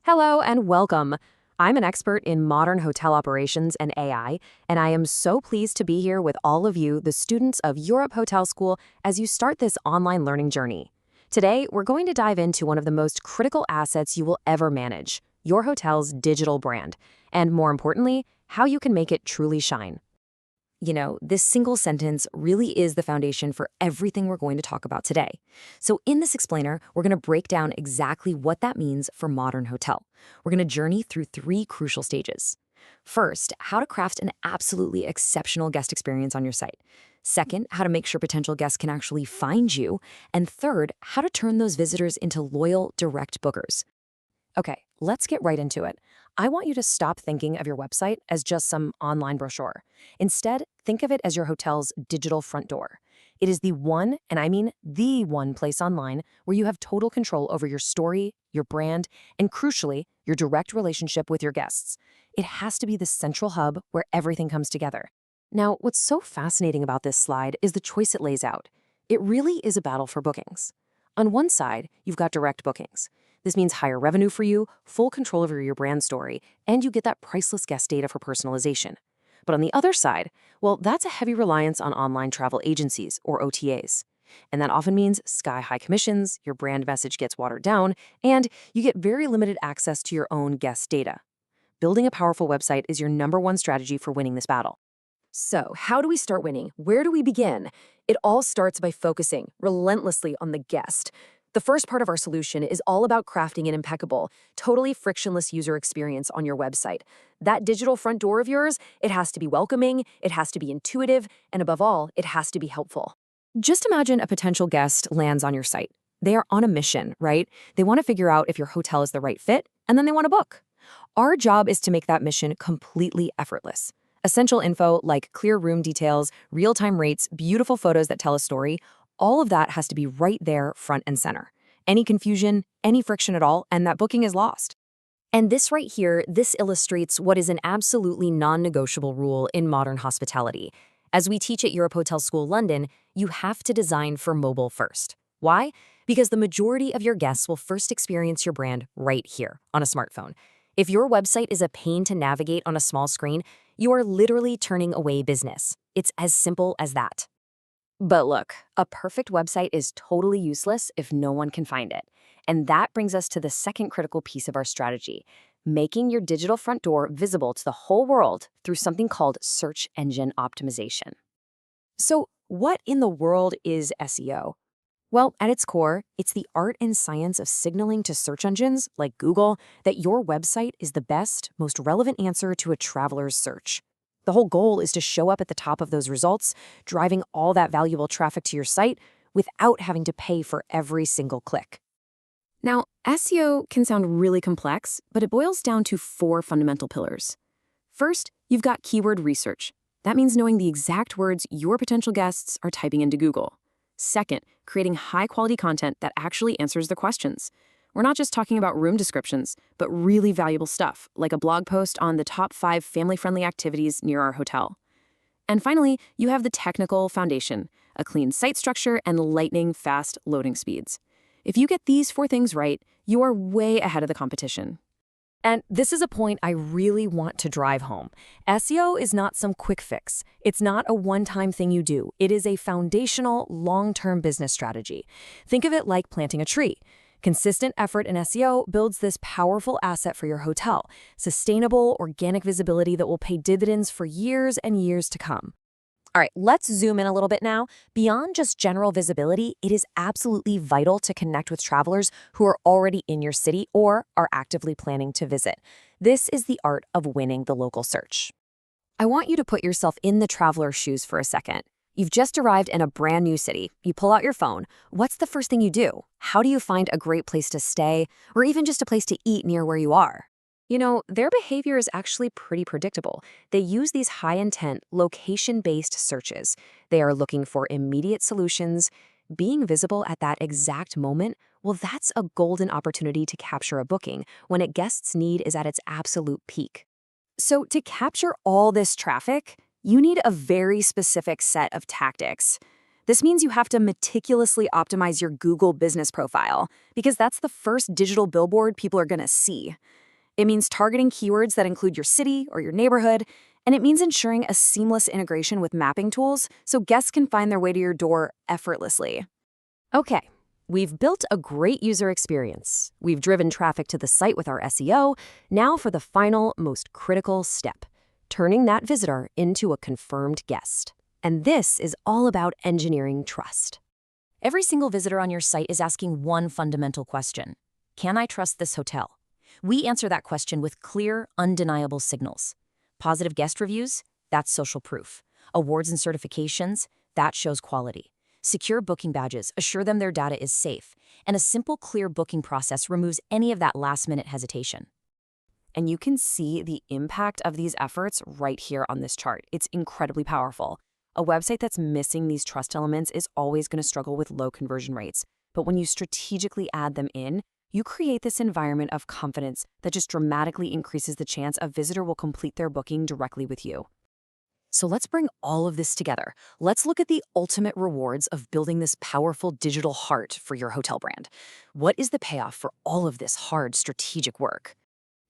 Hello and welcome. I'm an expert in modern hotel operations and AI, and I am so pleased to be here with all of you, the students of Europe Hotel School, as you start this online learning journey. Today, we're going to dive into one of the most critical assets you will ever manage, your hotel's digital brand, and more importantly, how you can make it truly shine. This single sentence really is the foundation for everything we're going to talk about today. So in this explainer, we're going to break down exactly what that means for modern hotel. We're going to journey through three crucial stages. First, how to craft an absolutely exceptional guest experience on your site. Second, how to make sure potential guests can actually find you. And third, how to turn those visitors into loyal, direct bookers. Okay, let's get right into it. I want you to stop thinking of your website as just some online brochure. Instead, think of it as your hotel's digital front door. It is the one, and I mean the one place online where you have total control over your story, your brand, and crucially, your direct relationship with your guests. It has to be the central hub where everything comes together. Now, what's so fascinating about this slide is the choice it lays out. It really is a battle for bookings. On one side, you've got direct bookings. This means higher revenue for you, full control over your brand story, and you get that priceless guest data for personalization. But on the other side, well, that's a heavy reliance on online travel agencies, or OTAs. And that often means sky-high commissions, your brand message gets watered down, and you get very limited access to your own guest data. Building a powerful website is your number one strategy for winning this battle. So, how do we start winning? Where do we begin? It all starts by focusing relentlessly on the guest. The first part of our solution is all about crafting an impeccable, totally frictionless user experience on your website. That digital front door of yours, it has to be welcoming, it has to be intuitive, and above all, it has to be helpful. Just imagine a potential guest lands on your site. They are on a mission, right? They want to figure out if your hotel is the right fit, and then they want to book. Our job is to make that mission completely effortless. Essential info like clear room details, real-time rates, beautiful photos that tell a story, all of that has to be right there, front and center. Any confusion, any friction at all, and that booking is lost. And this right here, this illustrates what is an absolutely non-negotiable rule in modern hospitality. As we teach at Europe Hotel School London, you have to design for mobile first. Why? Because the majority of your guests will first experience your brand right here on a smartphone. If your website is a pain to navigate on a small screen, you are literally turning away business. It's as simple as that. But look, a perfect website is totally useless if no one can find it. And that brings us to the second critical piece of our strategy, making your digital front door visible to the whole world through something called search engine optimization. So, what in the world is SEO? Well, at its core, it's the art and science of signaling to search engines like Google that your website is the best, most relevant answer to a traveler's search. The whole goal is to show up at the top of those results, driving all that valuable traffic to your site without having to pay for every single click. Now, SEO can sound really complex, but it boils down to four fundamental pillars. First, you've got keyword research. That means knowing the exact words your potential guests are typing into Google. Second, creating high-quality content that actually answers their questions. We're not just talking about room descriptions, but really valuable stuff, like a blog post on the top 5 family-friendly activities near our hotel. And finally, you have the technical foundation, a clean site structure and lightning-fast loading speeds. If you get these four things right, you are way ahead of the competition. And this is a point I really want to drive home. SEO is not some quick fix. It's not a one-time thing you do. It is a foundational, long-term business strategy. Think of it like planting a tree. Consistent effort in SEO builds this powerful asset for your hotel, sustainable, organic visibility that will pay dividends for years and years to come. All right, let's zoom in a little bit now. Beyond just general visibility, it is absolutely vital to connect with travelers who are already in your city or are actively planning to visit. This is the art of winning the local search. I want you to put yourself in the traveler's shoes for a second. You've just arrived in a brand new city. You pull out your phone. What's the first thing you do? How do you find a great place to stay, or even just a place to eat near where you are? Their behavior is actually pretty predictable. They use these high-intent, location-based searches. They are looking for immediate solutions. Being visible at that exact moment, well, that's a golden opportunity to capture a booking when a guest's need is at its absolute peak. So to capture all this traffic, you need a very specific set of tactics. This means you have to meticulously optimize your Google business profile because that's the first digital billboard people are going to see. It means targeting keywords that include your city or your neighborhood, and it means ensuring a seamless integration with mapping tools so guests can find their way to your door effortlessly. Okay, we've built a great user experience. We've driven traffic to the site with our SEO. Now for the final, most critical step, turning that visitor into a confirmed guest. And this is all about engineering trust. Every single visitor on your site is asking one fundamental question. Can I trust this hotel? We answer that question with clear, undeniable signals. Positive guest reviews? That's social proof. Awards and certifications? That shows quality. Secure booking badges assure them their data is safe. And a simple, clear booking process removes any of that last-minute hesitation. And you can see the impact of these efforts right here on this chart. It's incredibly powerful. A website that's missing these trust elements is always going to struggle with low conversion rates. But when you strategically add them in, you create this environment of confidence that just dramatically increases the chance a visitor will complete their booking directly with you. So let's bring all of this together. Let's look at the ultimate rewards of building this powerful digital heart for your hotel brand. What is the payoff for all of this hard strategic work?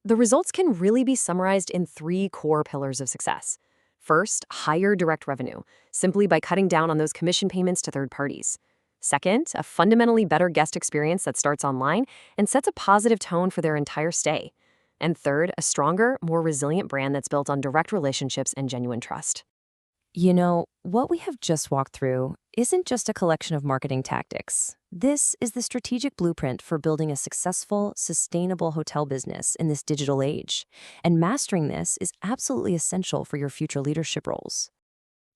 The results can really be summarized in 3 core pillars of success. First, higher direct revenue, simply by cutting down on those commission payments to third parties. Second, a fundamentally better guest experience that starts online and sets a positive tone for their entire stay. And third, a stronger, more resilient brand that's built on direct relationships and genuine trust. You know, what we have just walked through isn't just a collection of marketing tactics. This is the strategic blueprint for building a successful, sustainable hotel business in this digital age. And mastering this is absolutely essential for your future leadership roles.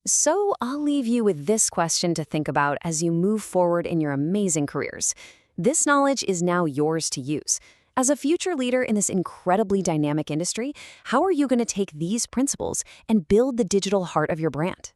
So I'll leave you with this question to think about as you move forward in your amazing careers. This knowledge is now yours to use. As a future leader in this incredibly dynamic industry, how are you going to take these principles and build the digital heart of your brand?